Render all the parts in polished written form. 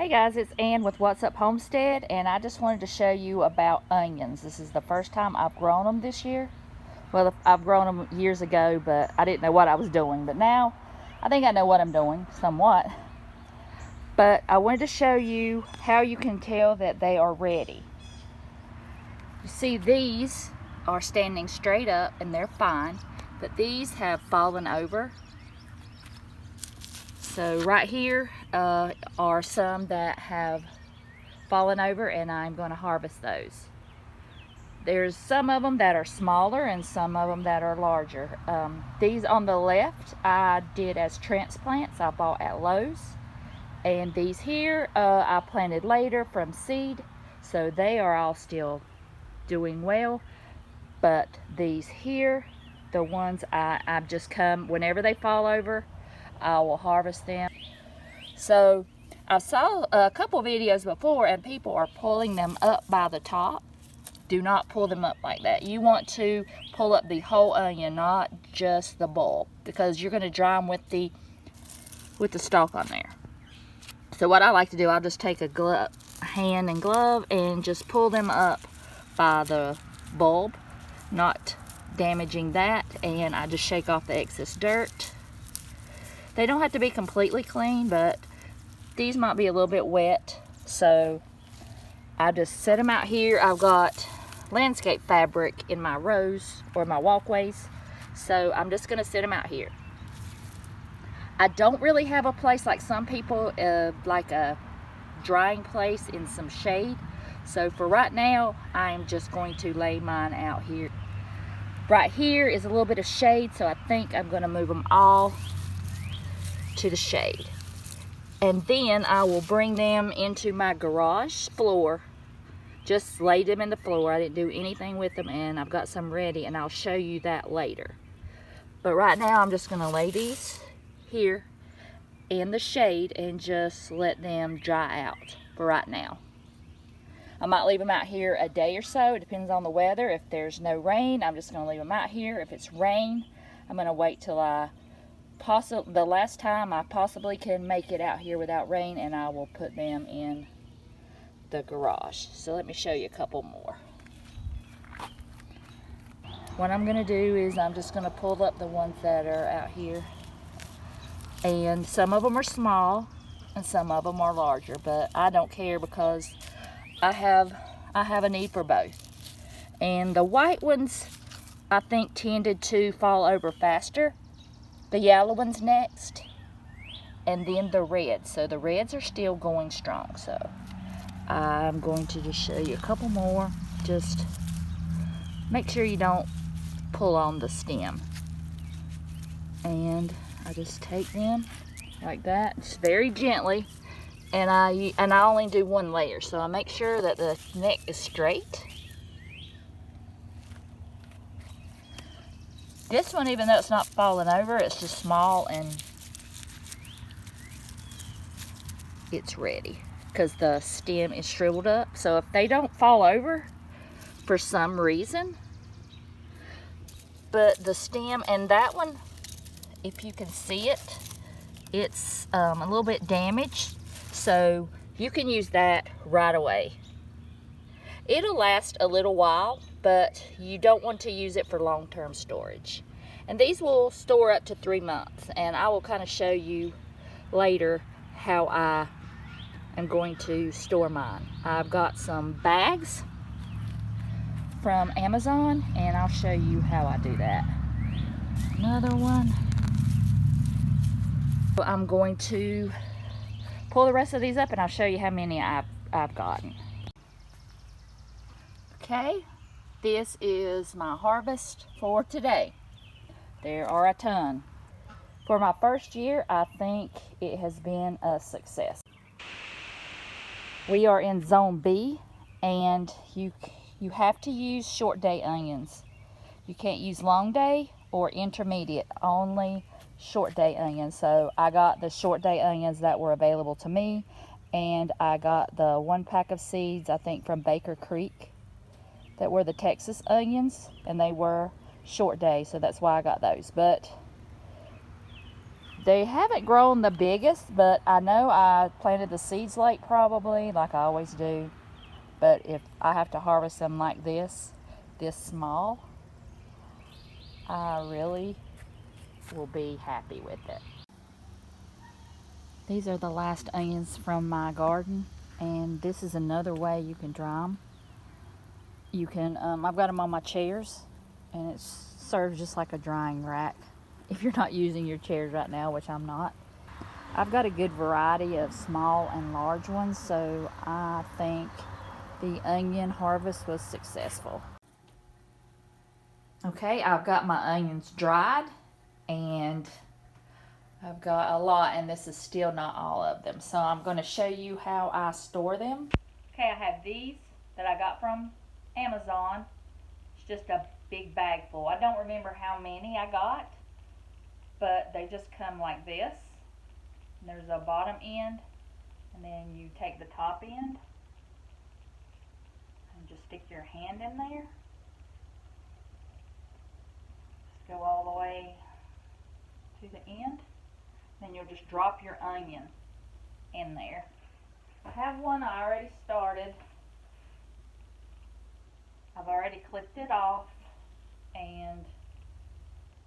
Hey guys, it's Ann with What's Up Homestead, and I just wanted to show you about onions. This is the first time I've grown them this year. Well, I've grown them years ago, but I didn't know what I was doing. But now, I think I know what I'm doing, somewhat. But I wanted to show you how you can tell that they are ready. You see, these are standing straight up, and they're fine. But these have fallen over. So right here are some that have fallen over, and I'm going to harvest those. There's some of them that are smaller and some of them that are larger. These on the left I did as transplants. I bought at Lowe's. And these here I planted later from seed. So they are all still doing well. But these here, the ones I've just come, whenever they fall over, I will harvest them. So I saw a couple videos before and people are pulling them up by the top. Do not pull them up like that. You want to pull up the whole onion, not just the bulb, because you're going to dry them with the stalk on there. So what I like to do, I'll just take a hand and glove and just pull them up by the bulb, not damaging that, and I just shake off the excess dirt. They don't have to be completely clean, but these might be a little bit wet, so I just set them out here. I've got landscape fabric in my rows or my walkways, so I'm just going to set them out here. I don't really have a place like some people, like a drying place in some shade. So for right now, I'm just going to lay mine out here. Right here is a little bit of shade, so I think I'm going to move them all to the shade. And then I will bring them into my garage floor. Just laid them in the floor. I didn't do anything with them, and I've got some ready, and I'll show you that later. But right now I'm just going to lay these here in the shade and just let them dry out for right now. I might leave them out here a day or so. It depends on the weather. If there's no rain, I'm just going to leave them out here. If it's rain, I'm going to wait till the last time I possibly can make it out here without rain, and I will put them in the garage. So let me show you a couple more. What I'm going to do is I'm just going to pull up the ones that are out here, and some of them are small and some of them are larger, but I don't care because I have a need for both. And the white ones I think tended to fall over faster. The yellow one's next, and then the reds. So the reds are still going strong. So I'm going to just show you a couple more. Just make sure you don't pull on the stem. And I just take them like that, just very gently. And I only do one layer, so I make sure that the neck is straight. This one, even though it's not falling over, it's just small and it's ready because the stem is shriveled up. So if they don't fall over for some reason, but the stem, and that one, if you can see it, it's a little bit damaged. So you can use that right away. It'll last a little while, but you don't want to use it for long-term storage. And these will store up to 3 months, and I will kind of show you later how I am going to store mine. I've got some bags from Amazon, and I'll show you how I do that. Another one. I'm going to pull the rest of these up, and I'll show you how many I've gotten. Okay, this is my harvest for today. There are a ton. For my first year, I think it has been a success. We are in Zone B, and you have to use short day onions. You can't use long day or intermediate, only short day onions. So I got the short day onions that were available to me, and I got the 1 pack of seeds, I think from Baker Creek, that were the Texas onions, and they were short day, so that's why I got those. But They haven't grown the biggest, but I know I planted the seeds late probably, like I always do. But if I have to harvest them like this small, I really will be happy with it. These are the last onions from my garden, and this is another way you can dry them. You can, I've got them on my chairs, and it serves just like a drying rack. If you're not using your chairs right now, which I'm not. I've got a good variety of small and large ones, so I think the onion harvest was successful. Okay, I've got my onions dried, and I've got a lot, and this is still not all of them. So I'm going to show you how I store them. Okay, I have these that I got from Amazon. It's just a big bag full. I don't remember how many I got, but they just come like this. And there's a bottom end, and then you take the top end and just stick your hand in there. Just go all the way to the end. Then you'll just drop your onion in there. I have one I already started. I've already clipped it off and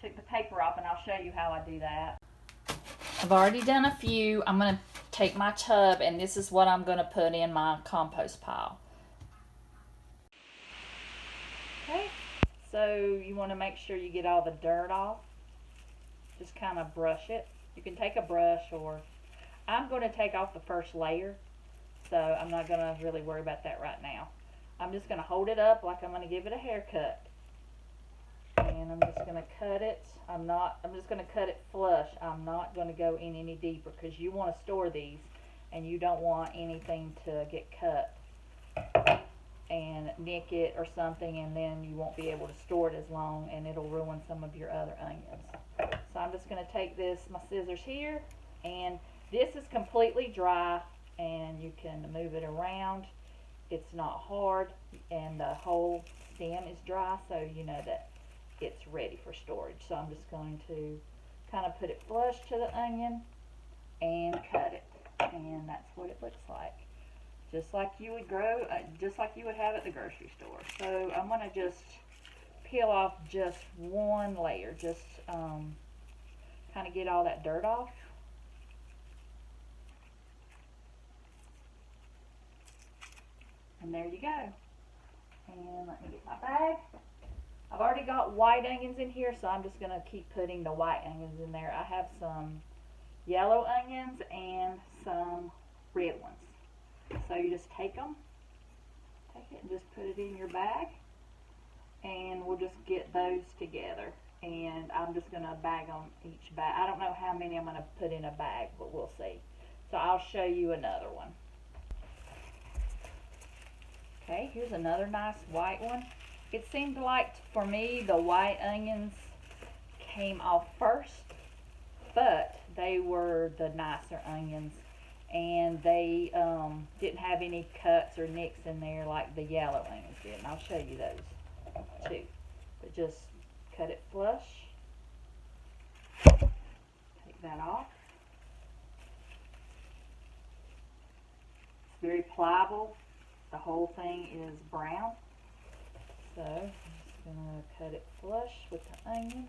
took the paper off, and I'll show you how I do that. I've already done a few. I'm going to take my tub, and this is what I'm going to put in my compost pile. Okay, so you want to make sure you get all the dirt off. Just kind of brush it. You can take a brush, or I'm going to take off the first layer, so I'm not going to really worry about that right now. I'm just going to hold it up like I'm going to give it a haircut. And I'm just going to cut it. I'm just going to cut it flush. I'm not going to go in any deeper, because you want to store these and you don't want anything to get cut and nick it or something, and then you won't be able to store it as long, and it'll ruin some of your other onions. So I'm just going to take my scissors here, and this is completely dry, and you can move it around. It's not hard, and the whole stem is dry, so you know that it's ready for storage. So I'm just going to kind of put it flush to the onion and cut it, and that's what it looks like, just like you would just like you would have at the grocery store. So I'm going to just peel off just one layer, just kind of get all that dirt off. And there you go. And let me get my bag. I've already got white onions in here, so I'm just going to keep putting the white onions in there. I have some yellow onions and some red ones. So you just take it and just put it in your bag, and we'll just get those together. And I'm just going to bag them each bag. I don't know how many I'm going to put in a bag, but we'll see. So I'll show you another one. Okay, here's another nice white one. It seemed like, for me, the white onions came off first, but they were the nicer onions, and they didn't have any cuts or nicks in there like the yellow onions did. And I'll show you those too. But just cut it flush. Take that off. It's very pliable. The whole thing is brown. So I'm just going to cut it flush with the onion,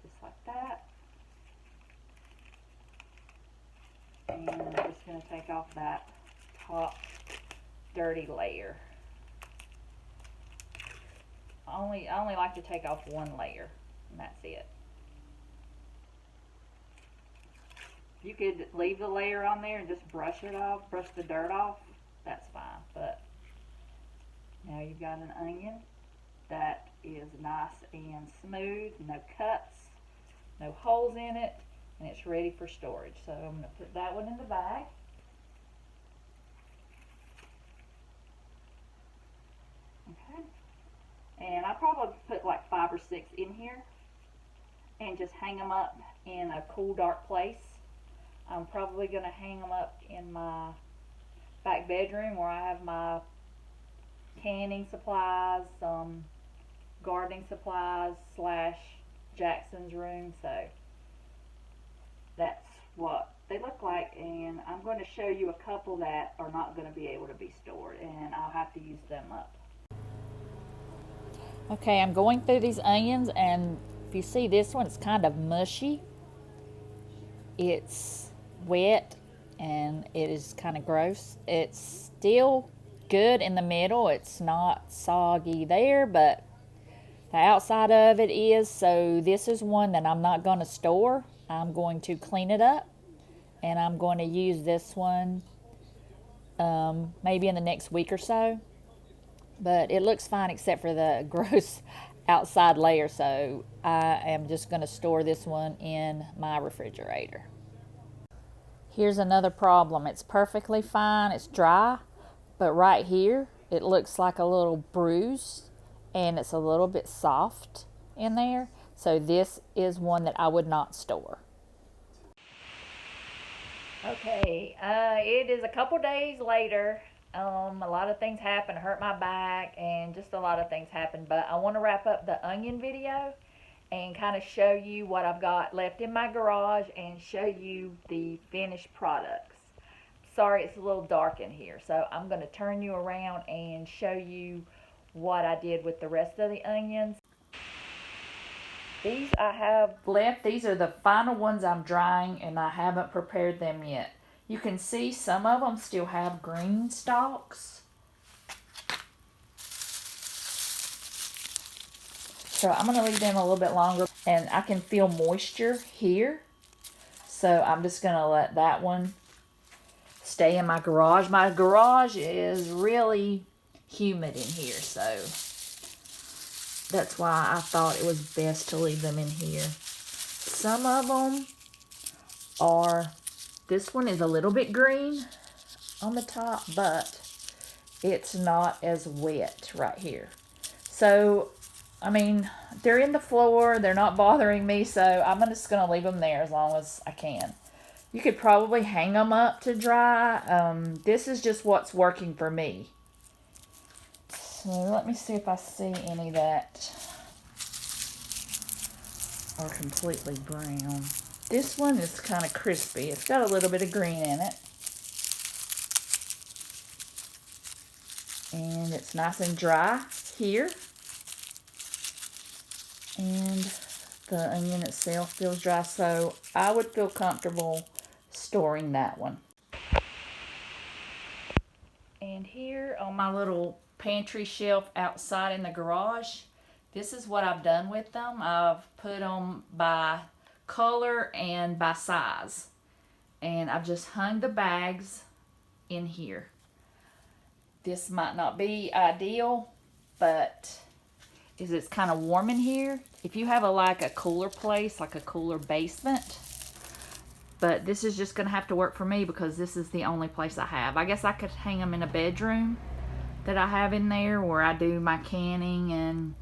just like that. And I'm just going to take off that top dirty layer. I only like to take off one layer, and that's it. You could leave the layer on there and just brush it off, brush the dirt off. That's fine, but now you've got an onion that is nice and smooth, no cuts, no holes in it, and it's ready for storage. So I'm going to put that one in the bag. Okay. And I probably put like 5 or 6 in here and just hang them up in a cool, dark place. I'm probably going to hang them up in my back bedroom, where I have my canning supplies, gardening supplies / Jackson's room. So that's what they look like, and I'm going to show you a couple that are not going to be able to be stored, and I'll have to use them up. Okay, I'm going through these onions, and if you see this one, it's kind of mushy. It's wet and it is kind of gross. It's still good in the middle. It's not soggy there, but the outside of it is. So this is one that I'm not going to store. I'm going to clean it up, and I'm going to use this one maybe in the next week or so. But it looks fine except for the gross outside layer, so I am just going to store this one in my refrigerator. Here's another problem. It's perfectly fine. It's dry, but right here it looks like a little bruise, and it's a little bit soft in there. So this is one that I would not store. Okay, it is a couple days later. A lot of things happened. I hurt my back, and just a lot of things happened. But I want to wrap up the onion video and kind of show you what I've got left in my garage and show you the finished products. Sorry, it's a little dark in here, so I'm going to turn you around and show you what I did with the rest of the onions. These I have left. These are the final ones I'm drying, and I haven't prepared them yet. You can see some of them still have green stalks. So I'm going to leave them a little bit longer, and I can feel moisture here. So I'm just going to let that one stay in my garage. My garage is really humid in here, so that's why I thought it was best to leave them in here. Some of them are, this one is a little bit green on the top, but it's not as wet right here. So, I mean, they're in the floor, they're not bothering me, so I'm just going to leave them there as long as I can. You could probably hang them up to dry. This is just what's working for me. So let me see if I see any that are completely brown. This one is kind of crispy. It's got a little bit of green in it. And it's nice and dry here. And the onion itself feels dry, so I would feel comfortable storing that one. And here on my little pantry shelf outside in the garage, this is what I've done with them. I've put them by color and by size, and I've just hung the bags in here. This might not be ideal, but it's kind of warm in here. If you have like a cooler place, like a cooler basement, but this is just gonna have to work for me because this is the only place I have. I guess I could hang them in a bedroom that I have in there where I do my canning and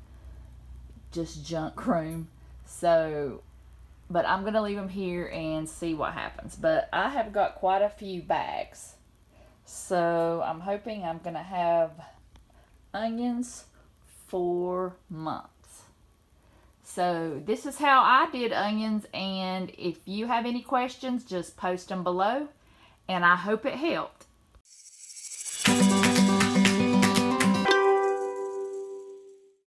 just junk room. So, but I'm gonna leave them here and see what happens. But I have got quite a few bags, so I'm hoping I'm gonna have onions for months. So this is how I did onions, and if you have any questions, just post them below, and I hope it helped.